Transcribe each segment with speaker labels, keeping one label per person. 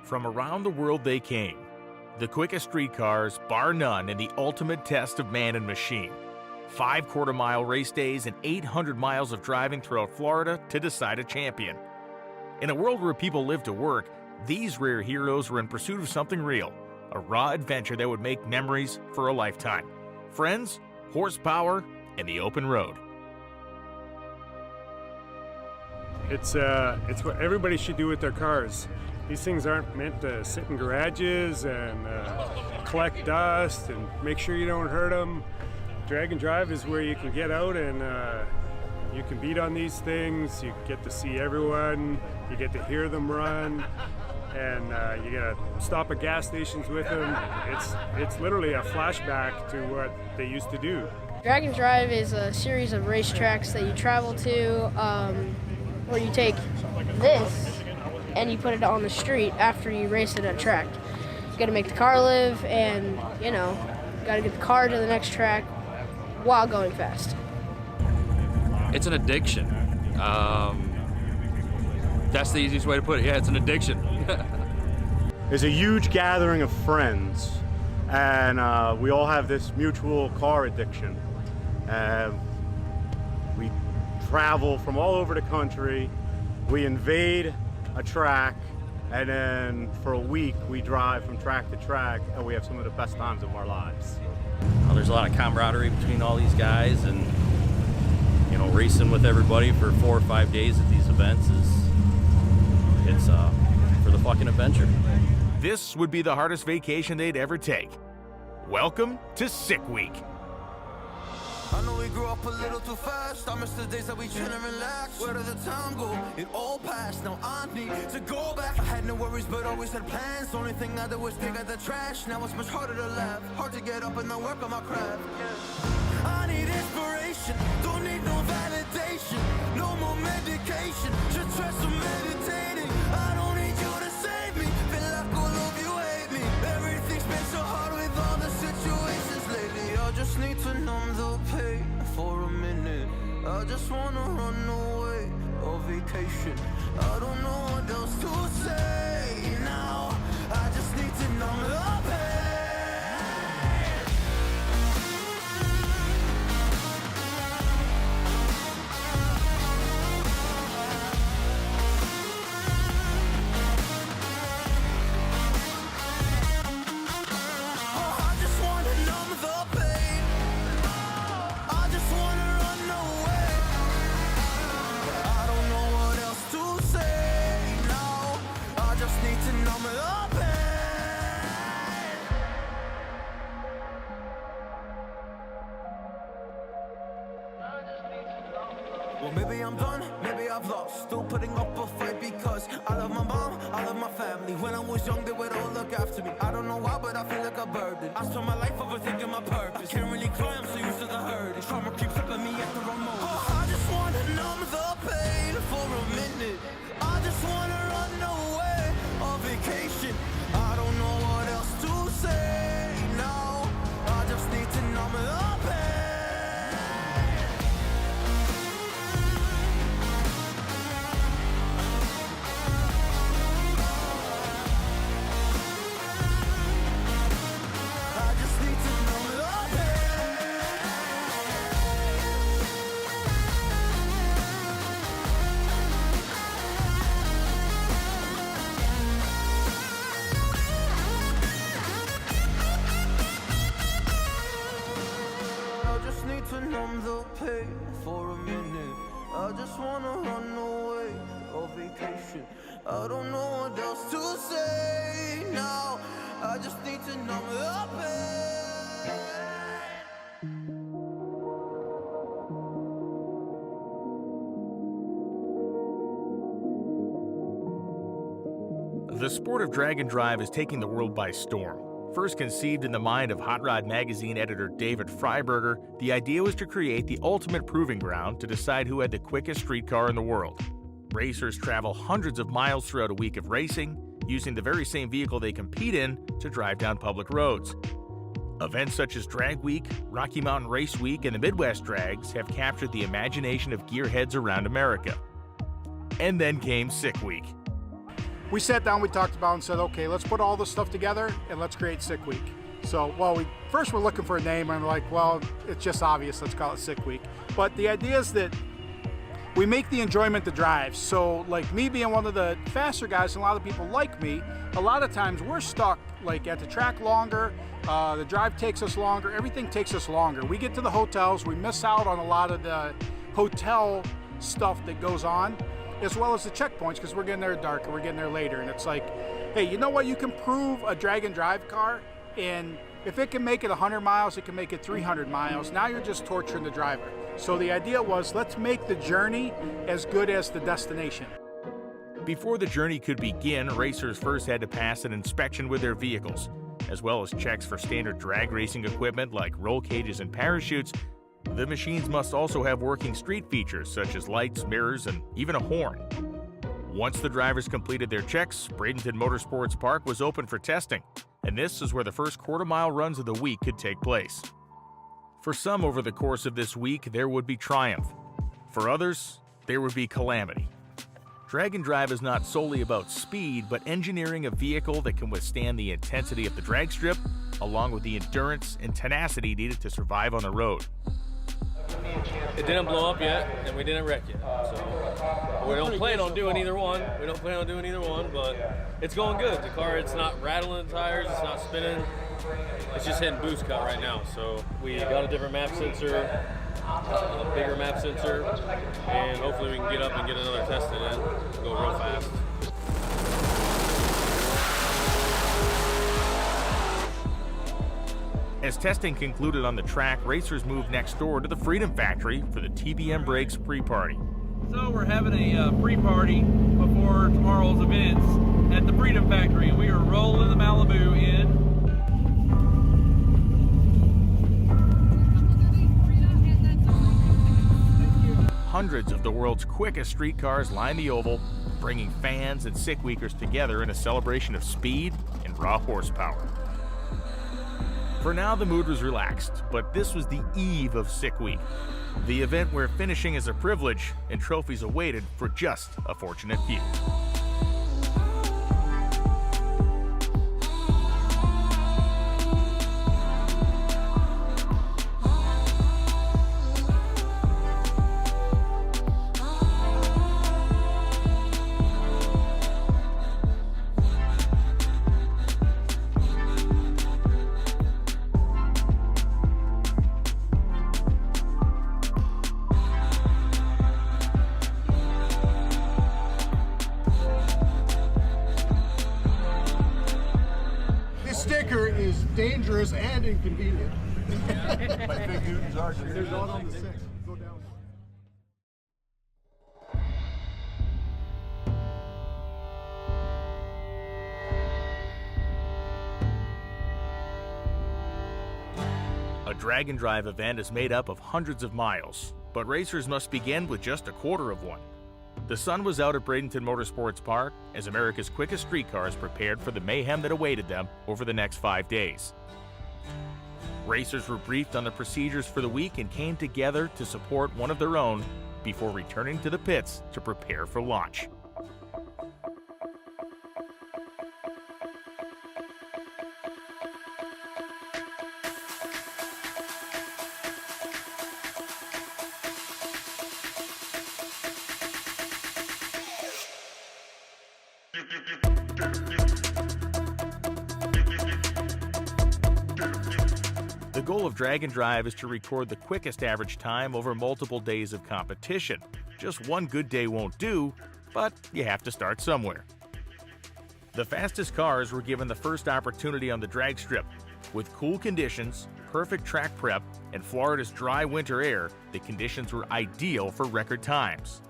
Speaker 1: From around the world they came. The quickest streetcars, bar none, and the ultimate test of man and machine. 5 quarter-mile race days and 800 miles of driving throughout Florida to decide a champion. In a world where people live to work, these rare heroes were in pursuit of something real, a raw adventure that would make memories for a lifetime. Friends, horsepower, and the open road.
Speaker 2: It's what everybody should do with their cars. These things aren't meant to sit in garages and collect dust and make sure you don't hurt them. Drag and drive is where you can get out and you can beat on these things. You get to see everyone. You get to hear them run, and you get to stop at gas stations with them. It's literally a flashback to what they used to do.
Speaker 3: Drag and drive is a series of racetracks that you travel to, where you take this and you put it on the street after you race it at a track. You got to make the car live, and got to get the car to the next track while going fast.
Speaker 4: It's an addiction. That's the easiest way to put it. Yeah, it's an addiction.
Speaker 5: There's a huge gathering of friends, and we all have this mutual car addiction. We travel from all over the country. We invade a track, and then for a week we drive from track to track, and we have some of the best times of our lives.
Speaker 4: There's a lot of camaraderie between all these guys, and racing with everybody for 4 or 5 days at these events it's for the fucking adventure.
Speaker 1: This would be the hardest vacation they'd ever take. Welcome to Sick Week.
Speaker 6: I know we grew up a little too fast. I miss the days that we chill and relax. Where did the time go? It all passed. Now I need to go back. I had no worries, but always had plans. Only thing I did was pick at the trash. Now it's much harder to laugh. Hard to get up and not work on my craft. I need inspiration. Don't need no validation. No more medication. Just try some meditating. I don't need you to save me. Feel like all of you hate me. Everything's been so hard with all the situations lately. I just need to numb the pain for a minute. I just wanna run away on vacation. I don't know what else to say now. I just need to numb the pain. Well, maybe I'm done, maybe I've lost. Still putting up a fight because I love my mom, I love my family. When I was young, they would all look after me. I don't know why, but I feel like a burden. I spent my life overthinking my purpose. Can't really cry, I'm so used to the hurt. Trauma keeps up at me at the wrong moment. Oh, I just wanna numb the pain for a minute. I just wanna run away on vacation. I don't know what else to say now. I just need to numb the pain. To numb the pain for a minute. I just wanna run away on vacation. I don't know what else to say now. I just need to numb the pain.
Speaker 1: The sport of drag and drive is taking the world by storm. First conceived in the mind of Hot Rod magazine editor David Freiberger, the idea was to create the ultimate proving ground to decide who had the quickest streetcar in the world. Racers travel hundreds of miles throughout a week of racing, using the very same vehicle they compete in to drive down public roads. Events such as Drag Week, Rocky Mountain Race Week, and the Midwest Drags have captured the imagination of gearheads around America. And then came Sick Week.
Speaker 7: we sat down, we talked about it and said, okay, let's put all this stuff together and let's create Sick Week. So, well, we first were looking for a name and we're like, well, it's just obvious, let's call it Sick Week. But the idea is that we make the enjoyment the drive. So like me being one of the faster guys, and a lot of people like me, a lot of times we're stuck like at the track longer, the drive takes us longer, everything takes us longer. We get to the hotels, we miss out on a lot of the hotel stuff that goes on, as well as the checkpoints, because we're getting there darker, we're getting there later, and it's like, hey, you know what, you can prove a drag and drive car, and if it can make it 100 miles, it can make it 300 miles. Now you're just torturing the driver. So the idea was, let's make the journey as good as the destination.
Speaker 1: Before the journey could begin, racers first had to pass an inspection with their vehicles, as well as checks for standard drag racing equipment like roll cages and parachutes. The machines must also have working street features such as lights, mirrors, and even a horn. Once the drivers completed their checks, Bradenton Motorsports Park was open for testing, and this is where the first quarter-mile runs of the week could take place. For some over the course of this week, there would be triumph. For others, there would be calamity. Drag and drive is not solely about speed, but engineering a vehicle that can withstand the intensity of the drag strip, along with the endurance and tenacity needed to survive on the road.
Speaker 8: It didn't blow up yet, and we didn't wreck yet. So we don't plan on doing either one. But it's going good. The car, it's not rattling the tires, it's not spinning. It's just hitting boost cut right now. So we got a different map sensor, a bigger map sensor, and hopefully we can get up and get another test in and go real fast.
Speaker 1: As testing concluded on the track, racers moved next door to the Freedom Factory for the TBM Brakes pre-party.
Speaker 9: So we're having a pre-party before tomorrow's events at the Freedom Factory, and we are rolling the Malibu in.
Speaker 1: Hundreds of the world's quickest street cars line the oval, bringing fans and Sick Weekers together in a celebration of speed and raw horsepower. For now, the mood was relaxed, but this was the eve of Sick Week, the event where finishing is a privilege and trophies awaited for just a fortunate few.
Speaker 7: Is dangerous and inconvenient. My big Newtons are. There's one on the 6. Go down.
Speaker 1: A drag and drive event is made up of hundreds of miles, but racers must begin with just a quarter of one. The sun was out at Bradenton Motorsports Park as America's quickest street cars prepared for the mayhem that awaited them over the next 5 days. Racers were briefed on the procedures for the week and came together to support one of their own before returning to the pits to prepare for launch. The goal of Drag and Drive is to record the quickest average time over multiple days of competition. Just one good day won't do, but you have to start somewhere. The fastest cars were given the first opportunity on the drag strip. With cool conditions, perfect track prep, and Florida's dry winter air, the conditions were ideal for record times.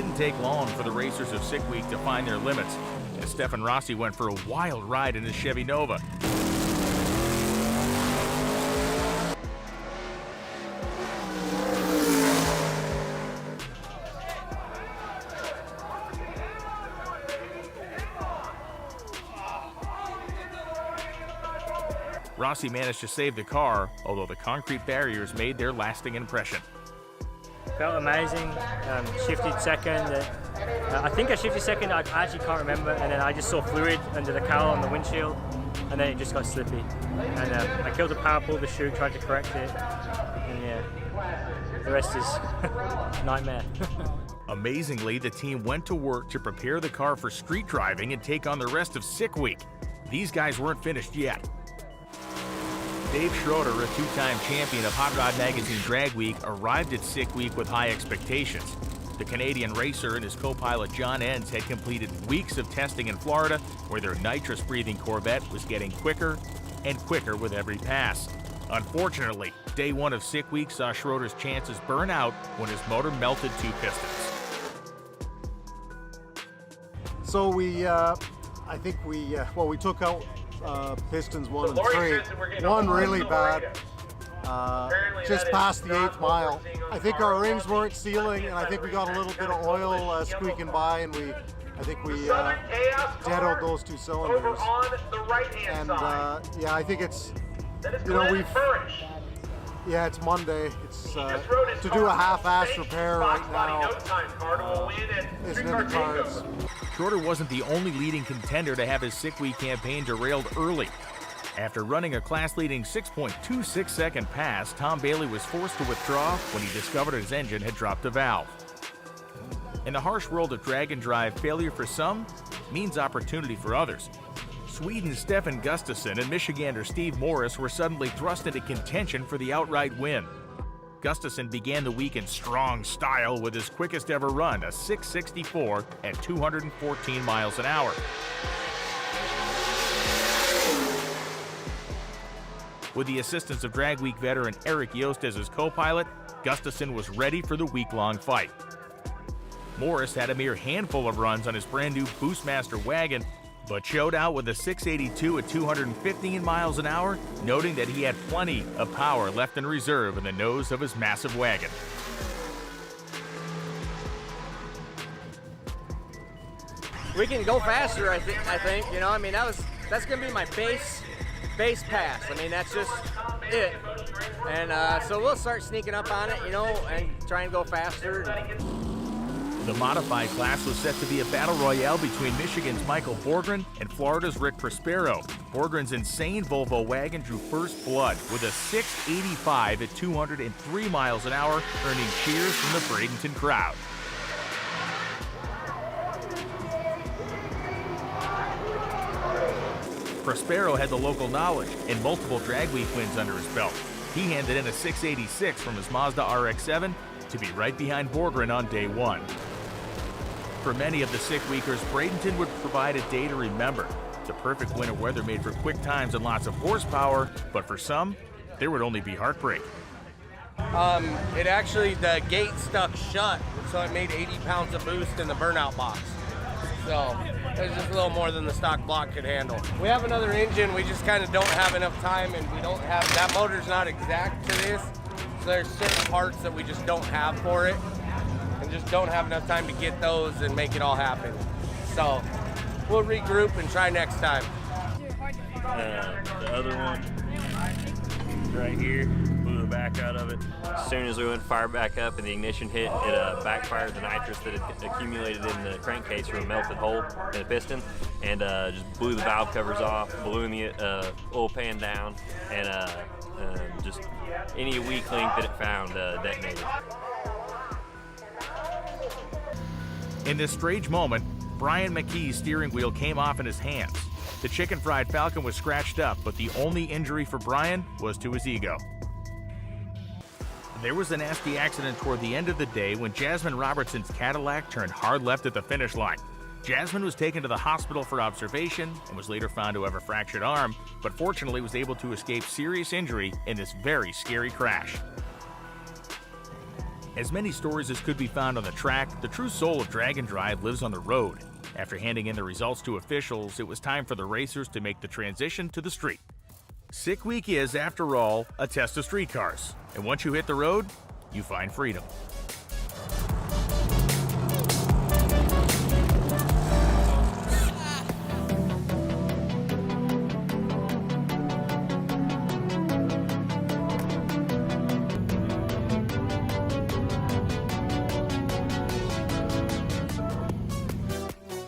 Speaker 1: didn't take long for the racers of Sick Week to find their limits, as Stefan Rossi went for a wild ride in his Chevy Nova. Rossi managed to save the car, although the concrete barriers made their lasting impression.
Speaker 10: Felt amazing. Shifted second. I think I shifted second. I actually can't remember. And then I just saw fluid under the cowl on the windshield, and then it just got slippy. And I killed the power, pulled the chute, tried to correct it, and yeah, the rest is nightmare.
Speaker 1: Amazingly, the team went to work to prepare the car for street driving and take on the rest of Sick Week. These guys weren't finished yet. Dave Schroeder, a two-time champion of Hot Rod Magazine Drag Week, arrived at Sick Week with high expectations. The Canadian racer and his co-pilot John Enns had completed weeks of testing in Florida, where their nitrous-breathing Corvette was getting quicker and quicker with every pass. Unfortunately, day one of Sick Week saw Schroeder's chances burn out when his motor melted two pistons.
Speaker 11: So we took out pistons 1 and 3. One really bad, just past the 8th mile. I think our rings weren't sealing, and I think we got a little bit of oil squeaking by, and I think we deadoed those 2 cylinders. And yeah, I think it's, it's Monday. It's to do a half-assed repair right now isn't in the cards.
Speaker 1: Schroeder wasn't the only leading contender to have his Sick Week campaign derailed early. After running a class-leading 6.26 second pass, Tom Bailey was forced to withdraw when he discovered his engine had dropped a valve. In the harsh world of drag and drive, failure for some means opportunity for others. Sweden's Stefan Gustafsson and Michigander Steve Morris were suddenly thrust into contention for the outright win. Gustafsson began the week in strong style with his quickest ever run, a 6.64 at 214 miles an hour. With the assistance of Drag Week veteran Eric Yost as his co-pilot, Gustafsson was ready for the week-long fight. Morris had a mere handful of runs on his brand-new Boostmaster wagon, but showed out with a 682 at 215 miles an hour, noting that he had plenty of power left in reserve in the nose of his massive wagon.
Speaker 12: We can go faster, I think. That's going to be my base pass. That's just it. And so we'll start sneaking up on it, and try and go faster.
Speaker 1: The modified class was set to be a battle royale between Michigan's Michael Borgren and Florida's Rick Prospero. Borgren's insane Volvo wagon drew first blood with a 685 at 203 miles an hour, earning cheers from the Bradenton crowd. Prospero had the local knowledge and multiple Drag Week wins under his belt. He handed in a 686 from his Mazda RX-7 to be right behind Borgren on day one. For many of the Sick Weekers, Bradenton would provide a day to remember. The perfect winter weather made for quick times and lots of horsepower, but for some, there would only be heartbreak.
Speaker 12: The gate stuck shut, so it made 80 pounds of boost in the burnout box. So it was just a little more than the stock block could handle. We have another engine, we just kind of don't have enough time, and we don't have, that motor's not exact to this, so there's certain parts that we just don't have for it. Just don't have enough time to get those and make it all happen. So we'll regroup and try next time.
Speaker 13: The other one right here, blew the back out of it. As soon as we went to fire back up and the ignition hit, it backfired the nitrous that had accumulated in the crankcase through a melted hole in the piston, and just blew the valve covers off, blew the oil pan down, and just any weak link that it found detonated.
Speaker 1: In this strange moment, Brian McKee's steering wheel came off in his hands. The chicken fried Falcon was scratched up, but the only injury for Brian was to his ego. There was a nasty accident toward the end of the day when Jasmine Robertson's Cadillac turned hard left at the finish line. Jasmine was taken to the hospital for observation and was later found to have a fractured arm, but fortunately was able to escape serious injury in this very scary crash. As many stories as could be found on the track, the true soul of Drag and Drive lives on the road. After handing in the results to officials, it was time for the racers to make the transition to the street. Sick Week is, after all, a test of street cars. And once you hit the road, you find freedom.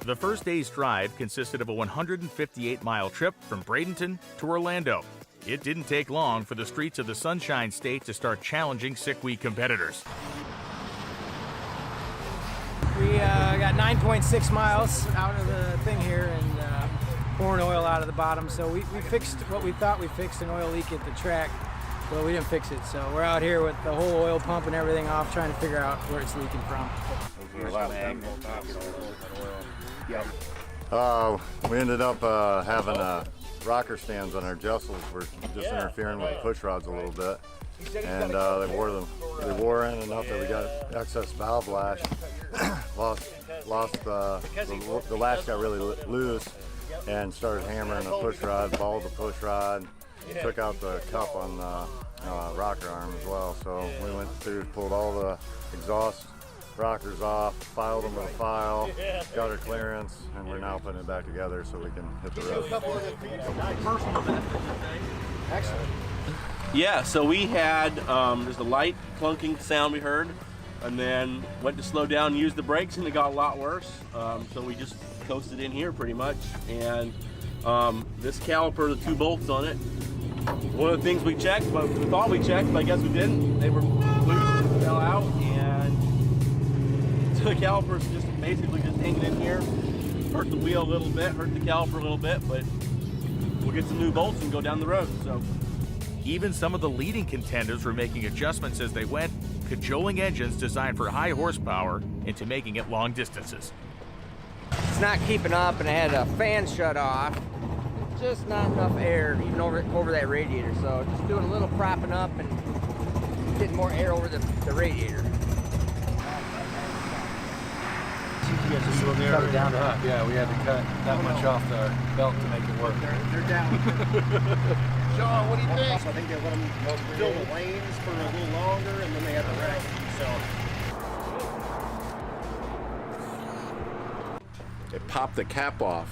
Speaker 1: The first day's drive consisted of a 158-mile trip from Bradenton to Orlando. It didn't take long for the streets of the Sunshine State to start challenging Sick Week competitors.
Speaker 14: We got 9.6 miles out of the thing here and pouring oil out of the bottom. So we fixed what we thought we fixed, an oil leak at the track. Well, we didn't fix it. So we're out here with the whole oil pump and everything off, trying to figure out where it's leaking from.
Speaker 11: We ended up having rocker stands on our justles. We're just interfering with the push rods a little bit, and they wore in enough that we got excess valve lash. lost the lash got really loose and started hammering the push rod, balled the push rod, took out the cup on the rocker arm as well. So we went through, pulled all the exhaust rockers off, filed them with a file, got our clearance, and we're now putting it back together so we can hit the road.
Speaker 15: Excellent. Yeah, so we had, there's a light clunking sound we heard, and then went to slow down and use the brakes, and it got a lot worse. So we just coasted in here pretty much, and this caliper, the 2 bolts on it, one of the things we checked, but we thought we checked, but I guess we didn't. They were loose, fell out, and so the caliper's just basically just hanging in here. Hurt the wheel a little bit, hurt the caliper a little bit, but we'll get some new bolts and go down the road. So,
Speaker 1: even some of the leading contenders were making adjustments as they went, cajoling engines designed for high horsepower into making it long distances.
Speaker 14: It's not keeping up, and I had a fan shut off. Just not enough air, even over that radiator. So just doing a little propping up and getting more air over the radiator.
Speaker 16: Cut it down to half. Yeah, we had to cut that much off the belt to make it work.
Speaker 17: They're down. Sean, what do you think? I think they let them fill the lanes for a little longer, and then they had the wreck. So
Speaker 18: it popped the cap off,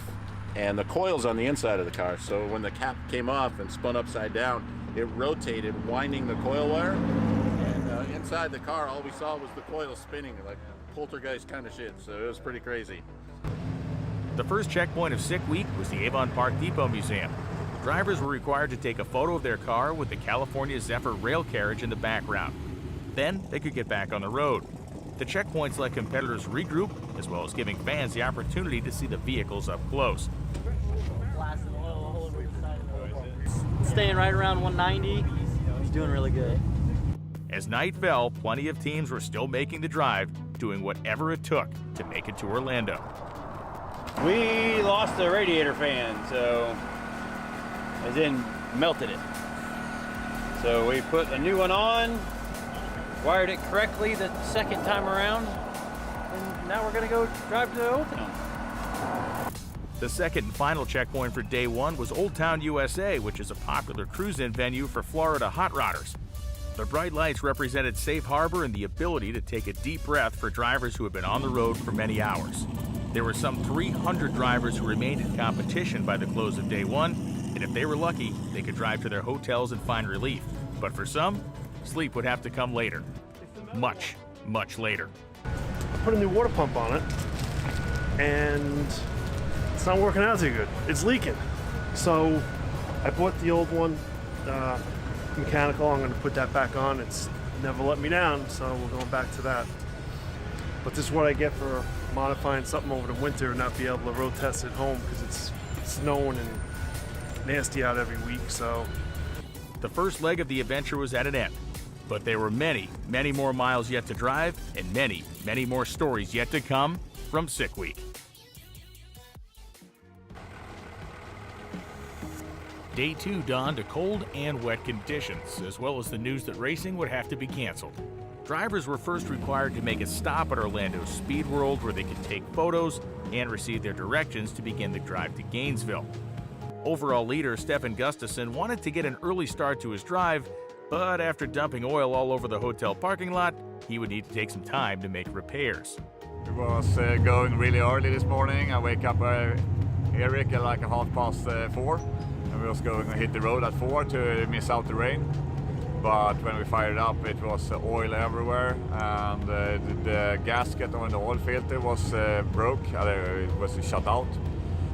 Speaker 18: and the coil's on the inside of the car. So when the cap came off and spun upside down, it rotated, winding the coil wire. And inside the car, all we saw was the coil spinning, like poltergeist kind of shit. So it was pretty crazy.
Speaker 1: The first checkpoint of Sick Week was the Avon Park Depot Museum. Drivers were required to take a photo of their car with the California Zephyr rail carriage in the background. Then they could get back on the road. The checkpoints let competitors regroup, as well as giving fans the opportunity to see the vehicles up close.
Speaker 10: Staying right around 190. He's doing really good.
Speaker 1: As night fell, plenty of teams were still making the drive, doing whatever it took to make it to Orlando.
Speaker 19: We lost the radiator fan, so as in melted it. So we put a new one on, wired it correctly the second time around, and now we're gonna go drive to Oakland.
Speaker 1: The second and final checkpoint for day one was Old Town USA, which is a popular cruise-in venue for Florida hot rodders. The bright lights represented safe harbor and the ability to take a deep breath for drivers who have been on the road for many hours. There were some 300 drivers who remained in competition by the close of day one, and if they were lucky, they could drive to their hotels and find relief. But for some, sleep would have to come later. Much, much later.
Speaker 2: I put a new water pump on it, and it's not working out too good. It's leaking. So I bought the old one, mechanical. I'm going to put that back on. It's never let me down, so we're going back to that. But this is what I get for modifying something over the winter and not be able to road test at home because it's snowing and nasty out every week. So
Speaker 1: the first leg of the adventure was at an end, but there were many, many more miles yet to drive and many, many more stories yet to come from Sick Week. Day 2 dawned to cold and wet conditions, as well as the news that racing would have to be canceled. Drivers were first required to make a stop at Orlando's Speed World where they could take photos and receive their directions to begin the drive to Gainesville. Overall leader Stefan Gustafsson wanted to get an early start to his drive, but after dumping oil all over the hotel parking lot, he would need to take some time to make repairs.
Speaker 20: It was going really early this morning. I wake up Eric at like 4:30, and we was going to hit the road at 4 to miss out the rain. But when we fired up, it was oil everywhere, and the gasket on the oil filter was broke. It was shut out.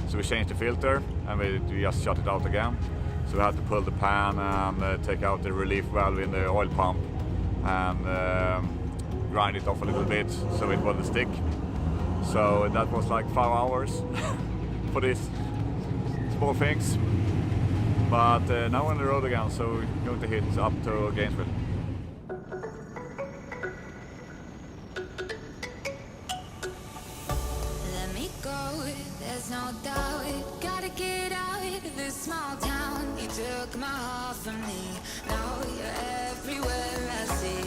Speaker 20: So we changed the filter, and we just shut it out again. So we had to pull the pan and take out the relief valve in the oil pump and grind it off a little bit so it wouldn't stick. So that was like 5 hours for these small things. But now on the road again, so we're going to hit up to Gainesville.
Speaker 21: Let me go, there's no doubt. Gotta get out of this small town. You took my heart from me, now you're everywhere I see.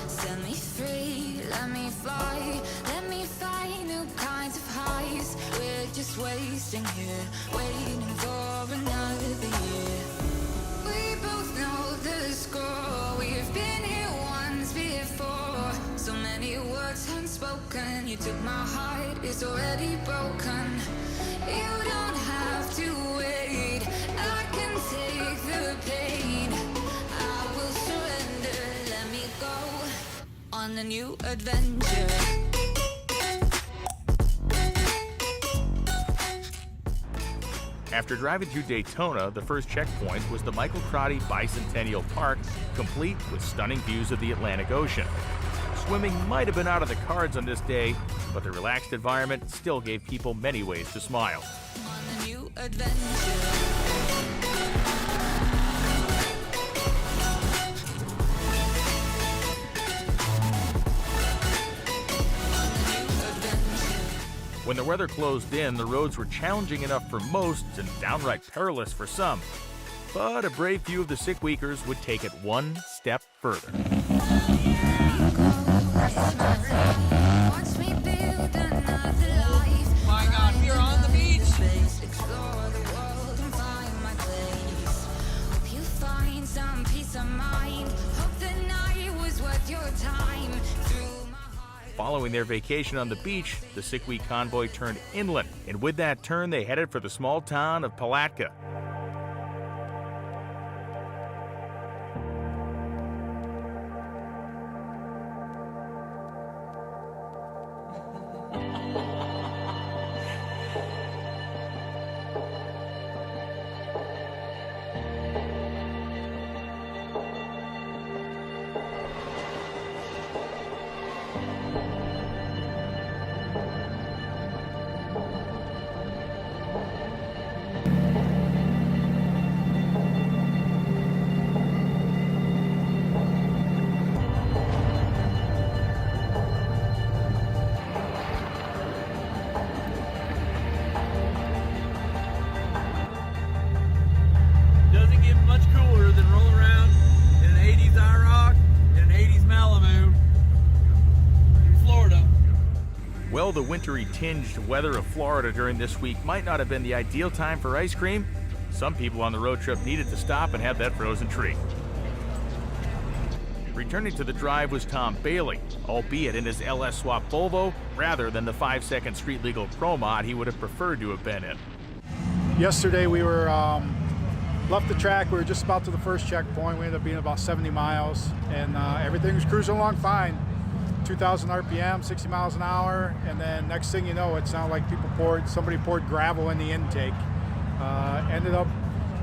Speaker 21: Set me free, let me fly. Let me find new kinds of highs. We're just wasting here, waiting for another year. We both know the score. We've been here once before. So many words unspoken. You took my heart, it's already broken. You don't have to wait. I can take the pain. I will surrender. Let me go on a new adventure.
Speaker 1: After driving through Daytona, the first checkpoint was the Michael Crotty Bicentennial Park, complete with stunning views of the Atlantic Ocean. Swimming might have been out of the cards on this day, but the relaxed environment still gave people many ways to smile.
Speaker 21: On a new adventure.
Speaker 1: When the weather closed in, the roads were challenging enough for most and downright perilous for some. But a brave few of the sick weekers would take it one step further.
Speaker 21: My God, we're on the beach! Hope you find some peace of mind. Hope the night was worth your time.
Speaker 1: Following their vacation on the beach, the Sick Week convoy turned inland, and with that turn, they headed for the small town of Palatka. Well, the wintry tinged weather of Florida during this week might not have been the ideal time for ice cream. Some people on the road trip needed to stop and have that frozen treat. Returning to the drive was Tom Bailey, albeit in his LS Swap Volvo rather than the 5-second street legal Pro Mod he would have preferred to have been in.
Speaker 7: Yesterday we were left the track. We were just about to the first checkpoint. We ended up being about 70 miles, and everything was cruising along fine. 2,000 RPM, 60 miles an hour, and then next thing you know, it sounded like somebody poured gravel in the intake. Ended up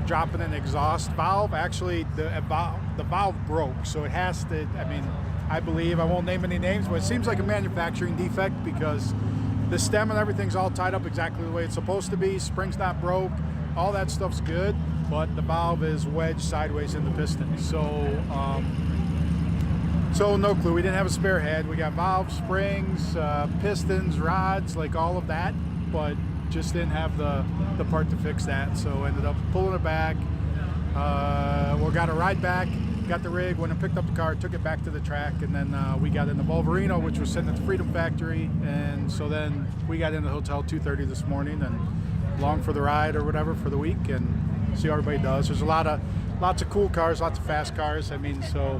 Speaker 7: dropping an exhaust valve. Actually, the valve broke, so it has to, I believe, I won't name any names, but it seems like a manufacturing defect because the stem and everything's all tied up exactly the way it's supposed to be. Spring's not broke, all that stuff's good, but the valve is wedged sideways in the piston. So no clue. We didn't have a spare head. We got valves, springs, pistons, rods, like all of that, but just didn't have the part to fix that. So ended up pulling it back. We got a ride back got the rig, went and picked up the car, took it back to the track, and then we got in the Volverino, which was sitting at the Freedom Factory, and so then we got in the hotel 2:30 this morning and along for the ride or whatever for the week and see how everybody does. There's lots of cool cars, lots of fast cars. I mean, so.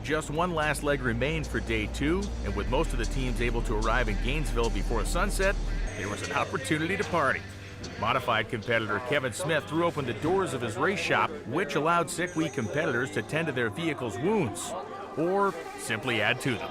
Speaker 1: Just one last leg remains for day 2, and with most of the teams able to arrive in Gainesville before sunset, there was an opportunity to party. Modified competitor Kevin Smith threw open the doors of his race shop, which allowed Sick Week competitors to tend to their vehicle's wounds, or simply add to them.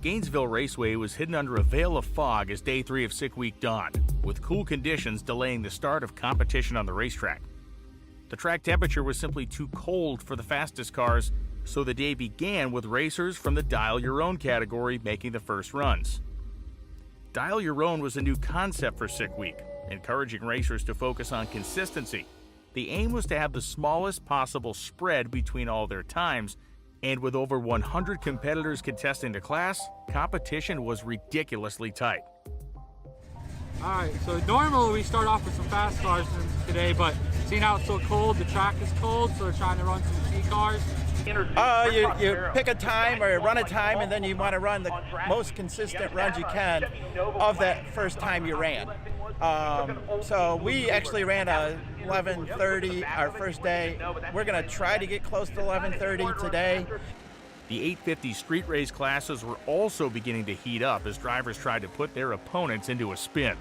Speaker 1: Gainesville Raceway was hidden under a veil of fog as day 3 of Sick Week dawned, with cool conditions delaying the start of competition on the racetrack. The track temperature was simply too cold for the fastest cars, so the day began with racers from the Dial Your Own category making the first runs. Dial Your Own was a new concept for Sick Week, encouraging racers to focus on consistency. The aim was to have the smallest possible spread between all their times, and with over 100 competitors contesting the class, competition was ridiculously tight.
Speaker 3: All right, so normally we start off with some fast cars today, but seeing how it's so cold, the track is cold, so we're trying to run some G cars.
Speaker 22: You pick a time or run a time, and then you want to run the most consistent runs you can of that first time you ran. So we actually ran a 11:30 our first day. We're going to try to get close to 11:30 today.
Speaker 1: The 850 street race classes were also beginning to heat up as drivers tried to put their opponents into a spin.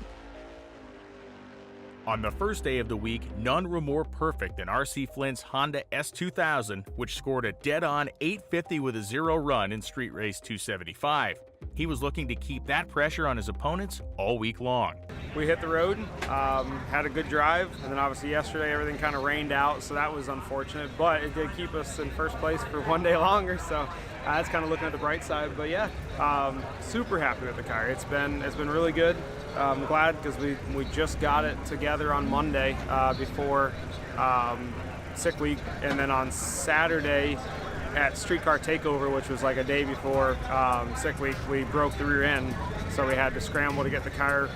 Speaker 1: On the first day of the week, none were more perfect than R.C. Flint's Honda S2000, which scored a dead-on 850 with a 0 run in Street Race 275. He was looking to keep that pressure on his opponents all week long.
Speaker 2: We hit the road, had a good drive, and then obviously yesterday everything kind of rained out, so that was unfortunate, but it did keep us in first place for one day longer, so that's kind of looking at the bright side. But yeah, super happy with the car. It's been really good. I'm glad because we just got it together on Monday before Sick Week, and then on Saturday at Streetcar Takeover, which was like a day before Sick Week, we broke the rear end, so we had to scramble to get the car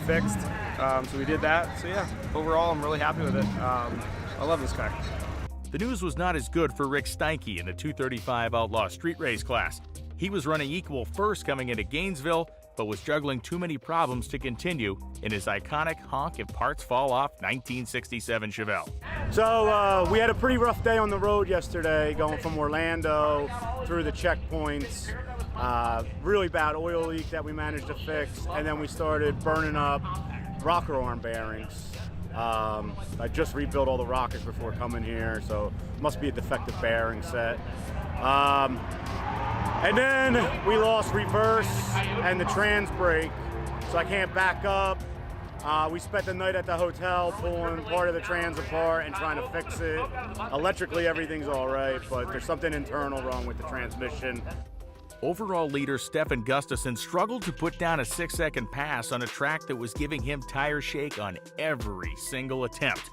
Speaker 2: fixed. So we did that. So yeah, overall I'm really happy with it. I love this car.
Speaker 1: The news was not as good for Rick Steinke in the 235 Outlaw Street Race class. He was running equal first coming into Gainesville, but was juggling too many problems to continue in his iconic honk if parts fall off 1967 Chevelle.
Speaker 5: So we had a pretty rough day on the road yesterday, going from Orlando through the checkpoints. Really bad oil leak that we managed to fix, and then we started burning up rocker arm bearings. I just rebuilt all the rockers before coming here, so it must be a defective bearing set. And then we lost reverse and the trans brake, so I can't back up. We spent the night at the hotel pulling part of the trans apart and trying to fix it. Electrically, everything's all right, but there's something internal wrong with the transmission.
Speaker 1: Overall leader Stefan Gustafsson struggled to put down a 6-second pass on a track that was giving him tire shake on every single attempt.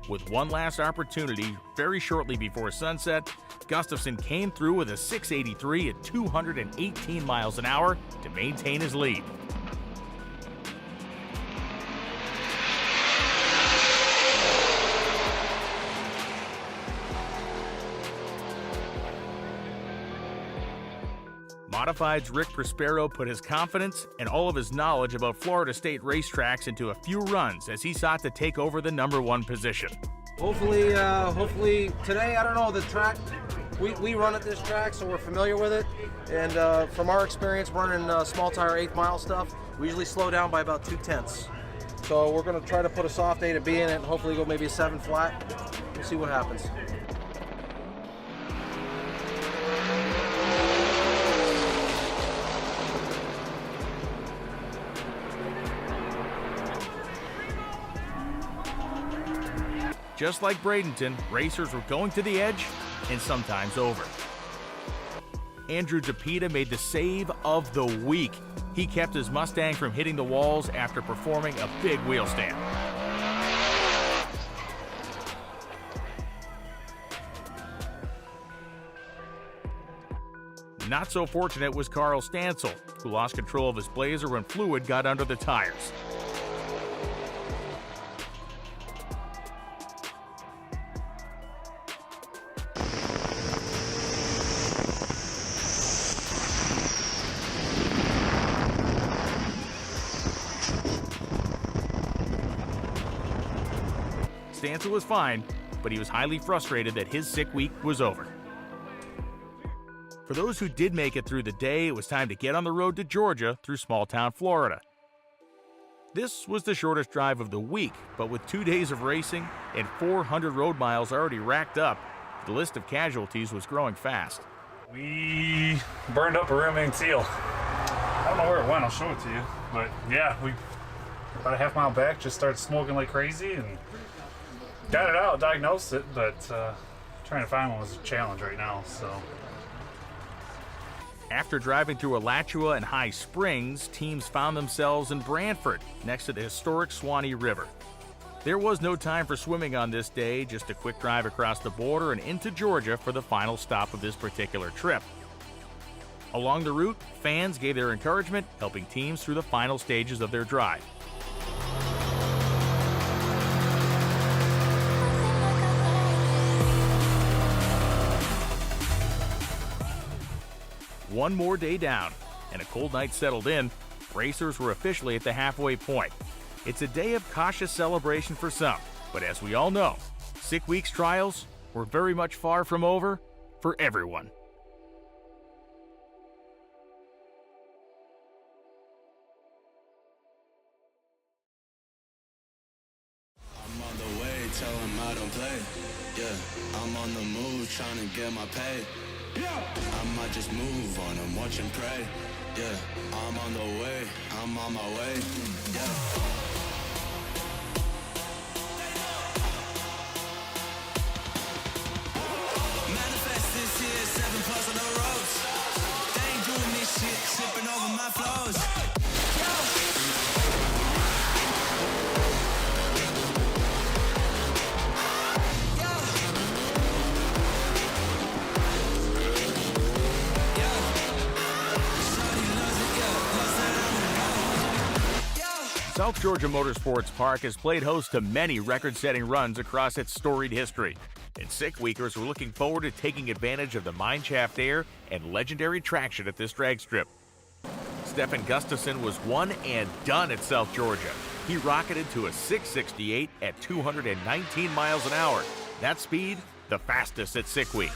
Speaker 1: With one last opportunity, very shortly before sunset, Gustafsson came through with a 683 at 218 miles an hour to maintain his lead. Modified's Rick Prospero put his confidence and all of his knowledge about Florida State racetracks into a few runs as he sought to take over the #1 position.
Speaker 23: Hopefully today, I don't know, the track, we run at this track, so we're familiar with it. And from our experience running small tire 8th mile stuff, we usually slow down by about 2/10. So we're going to try to put a soft A to B in it and hopefully go maybe a 7 flat. We'll see what happens.
Speaker 1: Just like Bradenton, racers were going to the edge and sometimes over. Andrew DePita made the save of the week. He kept his Mustang from hitting the walls after performing a big wheel stand. Not so fortunate was Carl Stansel, who lost control of his Blazer when fluid got under the tires. Stansel was fine, but he was highly frustrated that his sick week was over. For those who did make it through the day, it was time to get on the road to Georgia through small-town Florida. This was the shortest drive of the week, but with 2 days of racing and 400 road miles already racked up, the list of casualties was growing fast.
Speaker 4: We burned up a rear main seal. I don't know where it went, I'll show it to you. But yeah, we about a half mile back just started smoking like crazy and got it out, diagnosed it, but trying to find one was a challenge right now, so.
Speaker 1: After driving through Alachua and High Springs, teams found themselves in Brantford, next to the historic Swanee River. There was no time for swimming on this day, just a quick drive across the border and into Georgia for the final stop of this particular trip. Along the route, fans gave their encouragement, helping teams through the final stages of their drive. One more day down, and a cold night settled in. Racers were officially at the halfway point. It's a day of cautious celebration for some, but as we all know, Sick Week's trials were very much far from over for everyone.
Speaker 6: I'm on the way, tell him I don't play. Yeah, I'm on the move, trying to get my pay. I might just move on and watch and pray. Yeah, I'm on the way, I'm on my way. Yeah. Manifest this year, 7+ on the roads. They ain't doing this shit, sipping over my flows.
Speaker 1: South Georgia Motorsports Park has played host to many record-setting runs across its storied history, and Sick Weekers were looking forward to taking advantage of the mineshaft air and legendary traction at this drag strip. Stefan Gustafson was one and done at South Georgia. He rocketed to a 668 at 219 miles an hour. That speed, the fastest at Sick Week.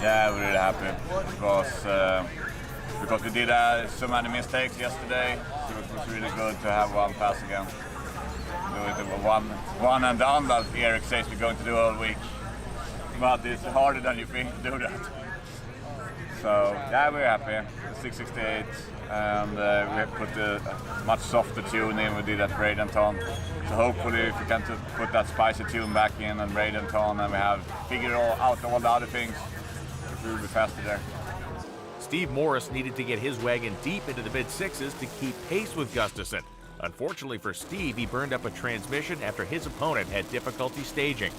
Speaker 20: Yeah, we're really happy because we did so many mistakes yesterday. So it was really good to have one pass again. Do it one and done that Eric says we're going to do all week. But it's harder than you think to do that. So yeah, we're happy. 668, and we have put a much softer tune in. We did at Bradenton. So hopefully, if we can put that spicy tune back in and Bradenton, and we have figured out all the other things, we will be faster there.
Speaker 1: Steve Morris needed to get his wagon deep into the mid-sixes to keep pace with Gustafson. Unfortunately for Steve, he burned up a transmission after his opponent had difficulty staging.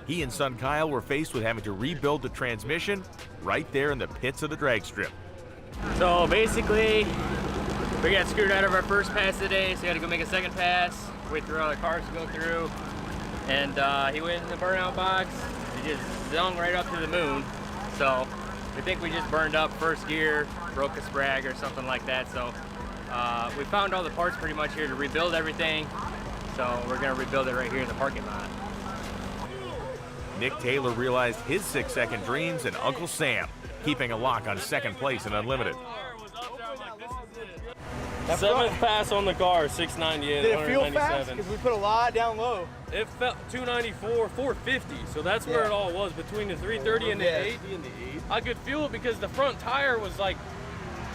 Speaker 1: He and son Kyle were faced with having to rebuild the transmission right there in the pits of the drag strip.
Speaker 10: So basically, we got screwed out of our first pass today, so we had to go make a second pass, wait for other cars to go through. And he went in the burnout box. He just zung right up to the moon. So We think we just burned up first gear, broke a sprag or something like that. So we found all the parts pretty much here to rebuild everything. So we're gonna rebuild it right here in the parking lot.
Speaker 1: Nick Taylor realized his 6-second dreams, and Uncle Sam keeping a lock on second place in Unlimited.
Speaker 8: 7th pass on the car, 698.
Speaker 23: Did it feel fast? Because we put a lot down low.
Speaker 8: It felt 294, 450. So that's where it all was, between the 330 and the 8. I could feel it because the front tire was like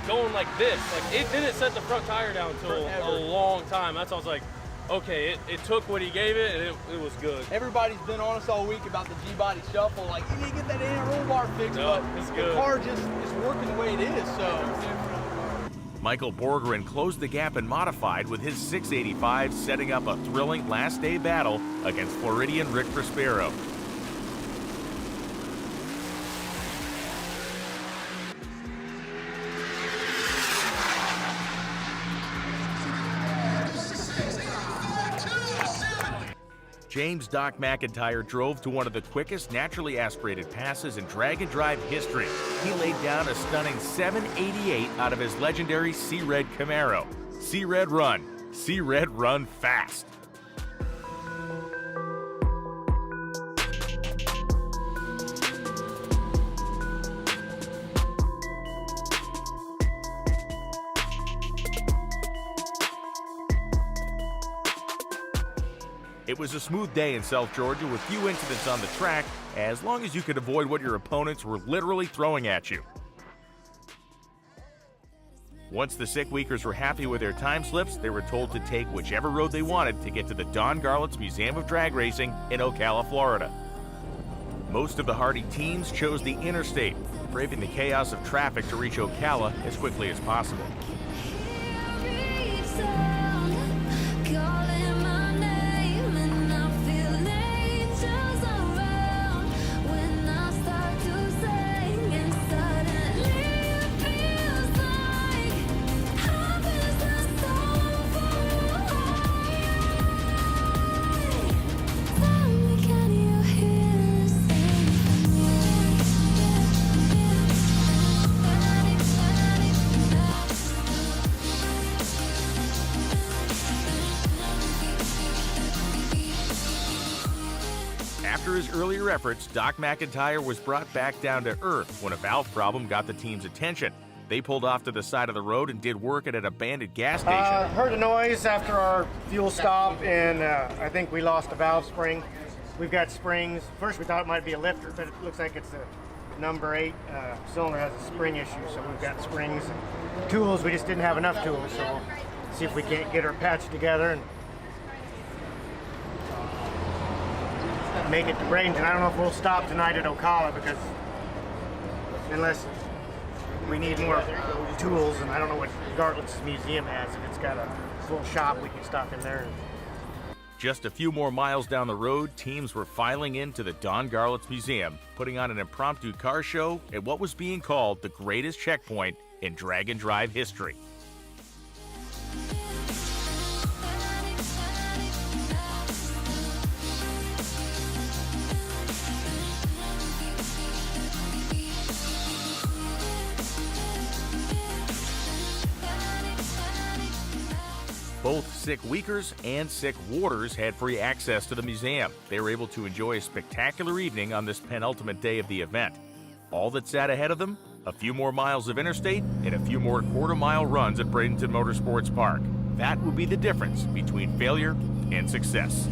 Speaker 8: going like this. Like it didn't set the front tire down until a long time. That's why I was like, okay, it took what he gave it, and it was good.
Speaker 23: Everybody's been on us all week about the G-body shuffle. Like, you need to get that inner roll bar fixed,
Speaker 8: No,
Speaker 23: but
Speaker 8: it's
Speaker 23: the
Speaker 8: good.
Speaker 23: car just is working the way it is, so.
Speaker 1: Michael Borgerin closed the gap in modified with his 685, setting up a thrilling last day battle against Floridian Rick Prospero. James Doc McIntyre drove to one of the quickest naturally aspirated passes in drag and drive history. He laid down a stunning 788 out of his legendary C-Red Camaro. C-Red run. C-Red run fast. It was a smooth day in South Georgia with few incidents on the track, as long as you could avoid what your opponents were literally throwing at you. Once the Sick Weekers were happy with their time slips, they were told to take whichever road they wanted to get to the Don Garlits Museum of Drag Racing in Ocala, Florida. Most of the hardy teams chose the interstate, braving the chaos of traffic to reach Ocala as quickly as possible. After his earlier efforts, Doc McIntyre was brought back down to earth when a valve problem got the team's attention. They pulled off to the side of the road and did work at an abandoned gas station.
Speaker 9: Heard a noise after our fuel stop, and I think we lost a valve spring. We've got springs. First we thought it might be a lifter, but it looks like it's a number 8 cylinder has a spring issue, so we've got springs and tools. We just didn't have enough tools, so we'll see if we can't get her patched together and make it to Bradenton. I don't know if we'll stop tonight at Ocala, because unless we need more tools, and I don't know what Gartlitz Museum has. If it's got a full shop, we can stop in there.
Speaker 1: Just a few more miles down the road, teams were filing into the Don Garlits Museum, putting on an impromptu car show at what was being called the greatest checkpoint in drag and drive history. Both Sick Weekers and Sick Warders had free access to the museum. They were able to enjoy a spectacular evening on this penultimate day of the event. All that sat ahead of them, a few more miles of interstate and a few more quarter-mile runs at Bradenton Motorsports Park. That would be the difference between failure and success.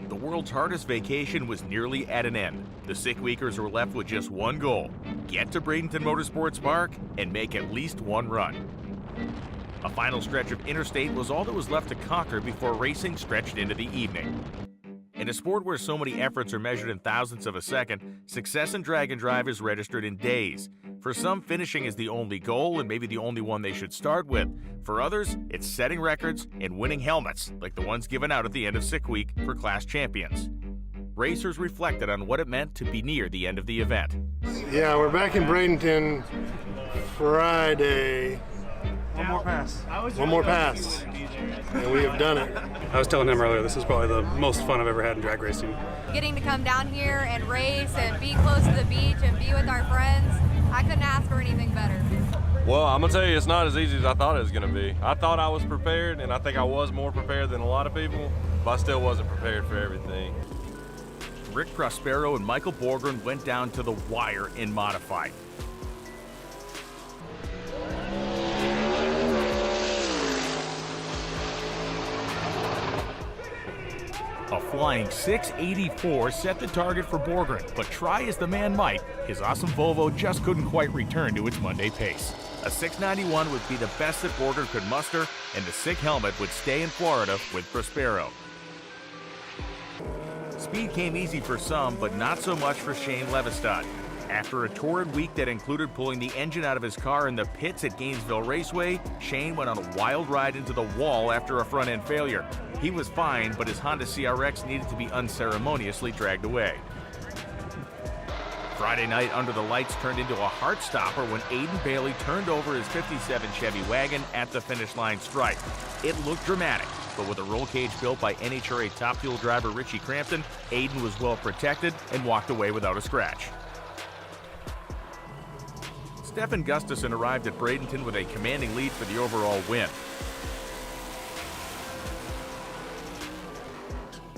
Speaker 1: The world's hardest vacation was nearly at an end. The Sick Weekers were left with just one goal: get to Bradenton Motorsports Park and make at least one run. A final stretch of interstate was all that was left to conquer before racing stretched into the evening. In a sport where so many efforts are measured in thousandths of a second, success in drag and drive is registered in days. For some, finishing is the only goal and maybe the only one they should start with. For others, it's setting records and winning helmets, like the ones given out at the end of Sick Week for class champions. Racers reflected on what it meant to be near the end of the event.
Speaker 11: Yeah, we're back in Bradenton Friday.
Speaker 12: One more pass.
Speaker 11: One more pass. And we have done it.
Speaker 12: I was telling him earlier, this is probably the most fun I've ever had in drag racing.
Speaker 13: Getting to come down here and race and be close to the beach and be with our friends, I couldn't ask for anything better.
Speaker 24: Well, I'm gonna tell you, it's not as easy as I thought it was gonna be. I thought I was prepared, and I think I was more prepared than a lot of people, but I still wasn't prepared for everything.
Speaker 1: Rick Prospero and Michael Borgren went down to the wire in modified. A flying 684 set the target for Borgren, but try as the man might, his awesome Volvo just couldn't quite return to its Monday pace. A 691 would be the best that Borgren could muster, and the sick helmet would stay in Florida with Prospero. Speed came easy for some, but not so much for Shane Levestad. After a torrid week that included pulling the engine out of his car in the pits at Gainesville Raceway, Shane went on a wild ride into the wall after a front-end failure. He was fine, but his Honda CRX needed to be unceremoniously dragged away. Friday night under the lights turned into a heart-stopper when Aiden Bailey turned over his 57 Chevy wagon at the finish line stripe. It looked dramatic, but with a roll cage built by NHRA Top Fuel driver Richie Crampton, Aiden was well protected and walked away without a scratch. Stefan Gustafson arrived at Bradenton with a commanding lead for the overall win.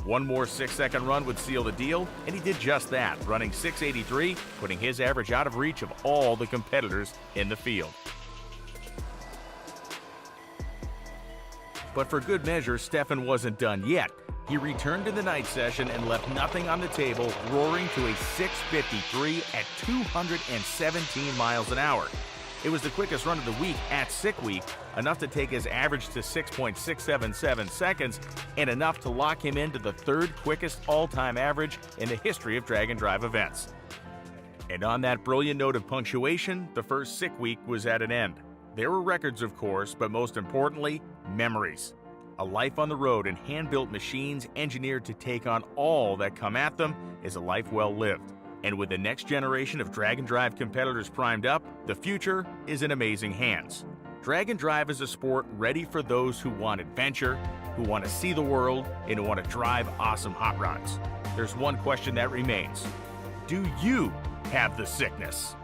Speaker 1: One more 6-second run would seal the deal, and he did just that, running 683, putting his average out of reach of all the competitors in the field. But for good measure, Stefan wasn't done yet. He returned to the night session and left nothing on the table, roaring to a 653 at 217 miles an hour. It was the quickest run of the week at Sick Week, enough to take his average to 6.677 seconds, and enough to lock him into the third quickest all-time average in the history of drag and drive events. And on that brilliant note of punctuation, the first Sick Week was at an end. There were records, of course, but most importantly, memories. A life on the road and hand-built machines engineered to take on all that come at them is a life well lived. And with the next generation of drag and drive competitors primed up, the future is in amazing hands. Drag and drive is a sport ready for those who want adventure, who want to see the world, and who want to drive awesome hot rods. There's one question that remains. Do you have the sickness?